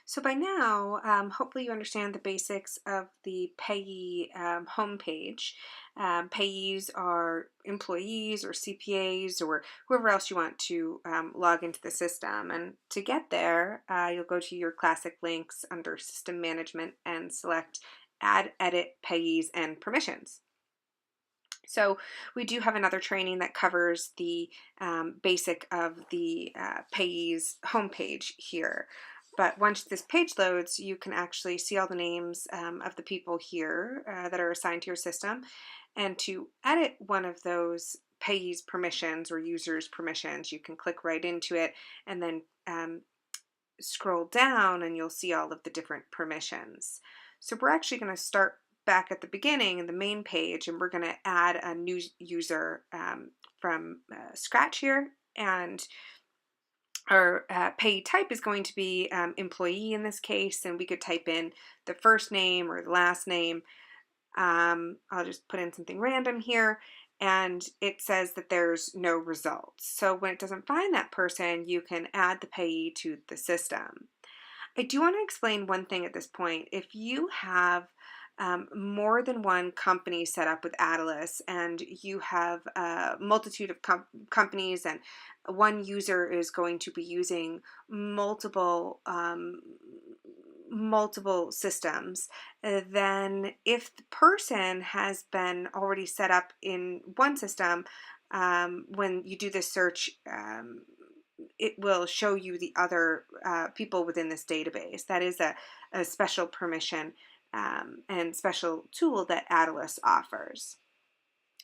So by now, hopefully you understand the basics of the payee homepage. Payees are employees or CPAs or whoever else you want to log into the system. And to get there, you'll go to your classic links under System Management and select Add, Edit, Payees, and Permissions. So we do have another training that covers the basic of the payee's homepage here. But once this page loads, you can actually see all the names of the people here that are assigned to your system. And to edit one of those payee's permissions or user's permissions, you can click right into it and then scroll down and you'll see all of the different permissions. So we're actually going to start back at the beginning in the main page, and we're going to add a new user from scratch here, and our payee type is going to be employee in this case, and we could type in the first name or the last name. I'll just put in something random here, and it says that there's no results. So when it doesn't find that person, you can add the payee to the system. I do want to explain one thing at this point. If you have more than one company set up with Adilas and you have a multitude of companies and one user is going to be using multiple systems, then if the person has been already set up in one system, when you do this search, it will show you the other people within this database. That is a special permission and special tool that Adilas offers.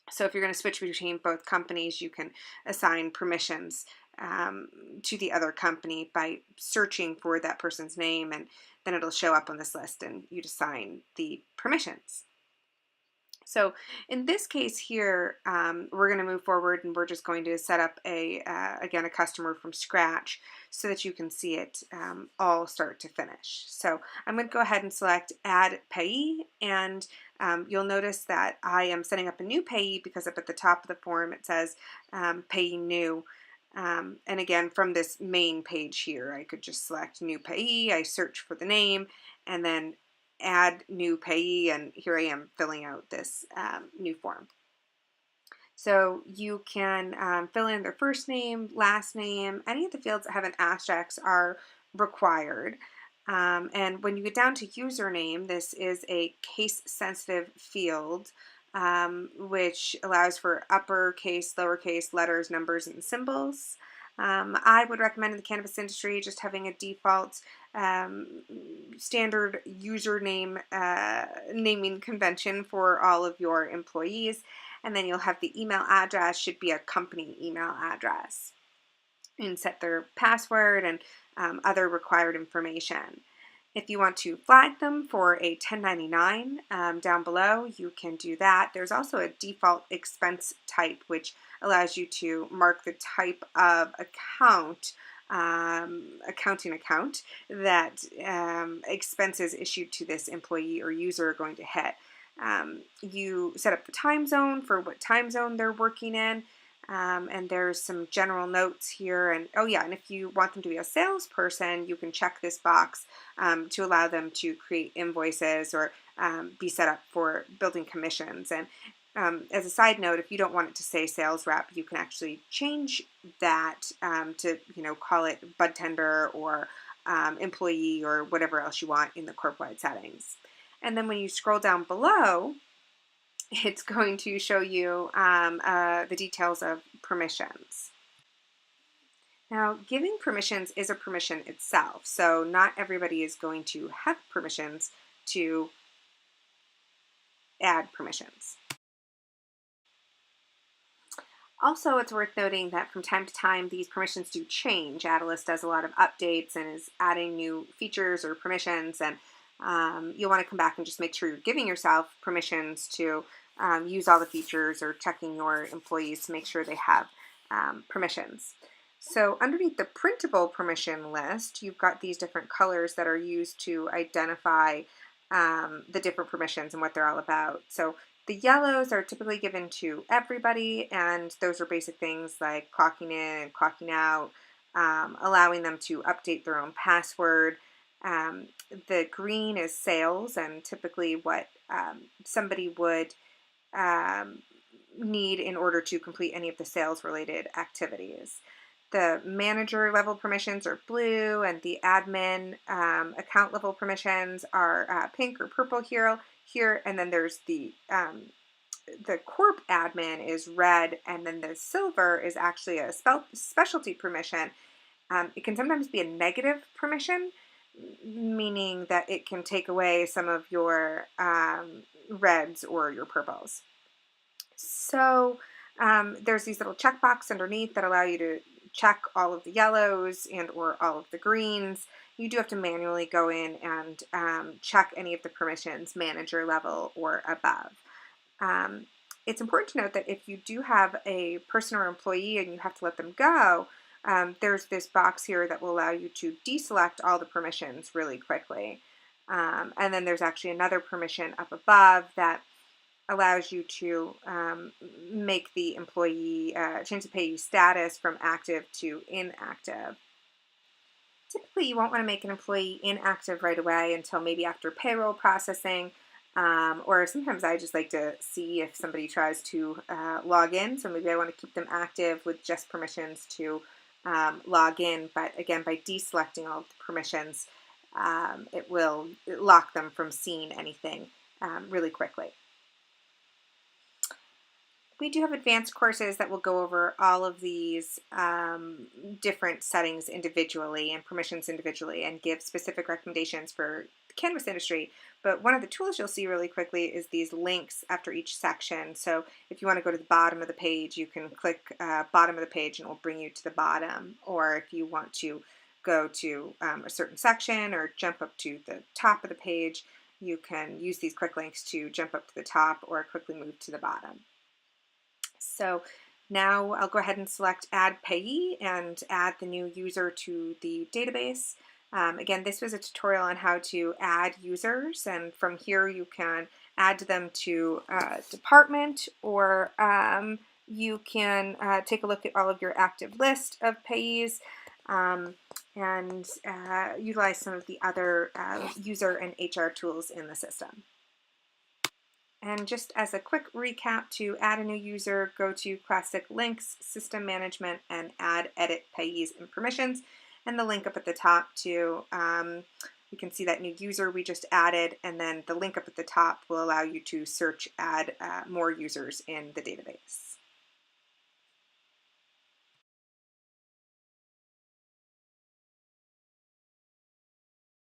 So if you're going to switch between both companies, you can assign permissions to the other company by searching for that person's name, and then it'll show up on this list and you'd assign the permissions. So in this case here, we're going to move forward and we're just going to set up again, a customer from scratch so that you can see it all start to finish. So I'm going to go ahead and select Add Payee, and you'll notice that I am setting up a new payee because up at the top of the form it says Payee New. And again, from this main page here, I could just select New Payee, I search for the name, and then Add New Payee, and here I am filling out this new form. So you can fill in their first name, last name, any of the fields that have an asterisk are required. And when you get down to username, this is a case-sensitive field, which allows for uppercase, lowercase letters, numbers, and symbols. I would recommend in the cannabis industry just having a default standard username naming convention for all of your employees, and then you'll have the email address should be a company email address, and set their password and other required information. If you want to flag them for a 1099 down below, you can do that. There's also a default expense type, which allows you to mark the type of accounting account that expenses issued to this employee or user are going to hit. You set up the time zone for what time zone they're working in. And there's some general notes here, and oh yeah, and if you want them to be a salesperson, you can check this box to allow them to create invoices or be set up for building commissions. And as a side note, if you don't want it to say sales rep, you can actually change that to call it bud tender or employee or whatever else you want in the corp-wide settings. And then when you scroll down below, it's going to show you the details of permissions. Now, giving permissions is a permission itself, so not everybody is going to have permissions to add permissions. Also, it's worth noting that from time to time, these permissions do change. Adilas does a lot of updates and is adding new features or permissions, and you'll want to come back and just make sure you're giving yourself permissions to use all the features, or checking your employees to make sure they have permissions. So underneath the printable permission list, you've got these different colors that are used to identify the different permissions and what they're all about. So the yellows are typically given to everybody, and those are basic things like clocking in and clocking out, allowing them to update their own password, The green is sales, and typically what somebody would um, need in order to complete any of the sales related activities. The manager level permissions are blue, and the admin account level permissions are pink or purple here. And then there's the corp admin is red, and then the silver is actually a specialty permission. It can sometimes be a negative permission, meaning that it can take away some of your reds or your purples. So there's these little checkbox underneath that allow you to check all of the yellows and or all of the greens. You do have to manually go in and check any of the permissions, manager level or above. It's important to note that if you do have a person or employee and you have to let them go, there's this box here that will allow you to deselect all the permissions really quickly. And then there's actually another permission up above that allows you to make the employee, change the payee status from active to inactive. Typically, you won't want to make an employee inactive right away until maybe after payroll processing, or sometimes I just like to see if somebody tries to log in. So maybe I want to keep them active with just permissions to log in. But again, by deselecting all of the permissions, it will lock them from seeing anything really quickly. We do have advanced courses that will go over all of these different settings individually and permissions individually and give specific recommendations for the cannabis industry. But one of the tools you'll see really quickly is these links after each section. So if you want to go to the bottom of the page, you can click bottom of the page and it will bring you to the bottom. Or if you want to go to a certain section or jump up to the top of the page, you can use these quick links to jump up to the top or quickly move to the bottom. So now I'll go ahead and select Add Payee and add the new user to the database. Again, this was a tutorial on how to add users, and from here you can add them to a department, or you can take a look at all of your active list of payees and utilize some of the other user and HR tools in the system. And just as a quick recap, to add a new user, go to Classic Links, System Management, and Add, Edit, Payees, and Permissions. And the link up at the top to, you can see that new user we just added, and then the link up at the top will allow you to search, add more users in the database.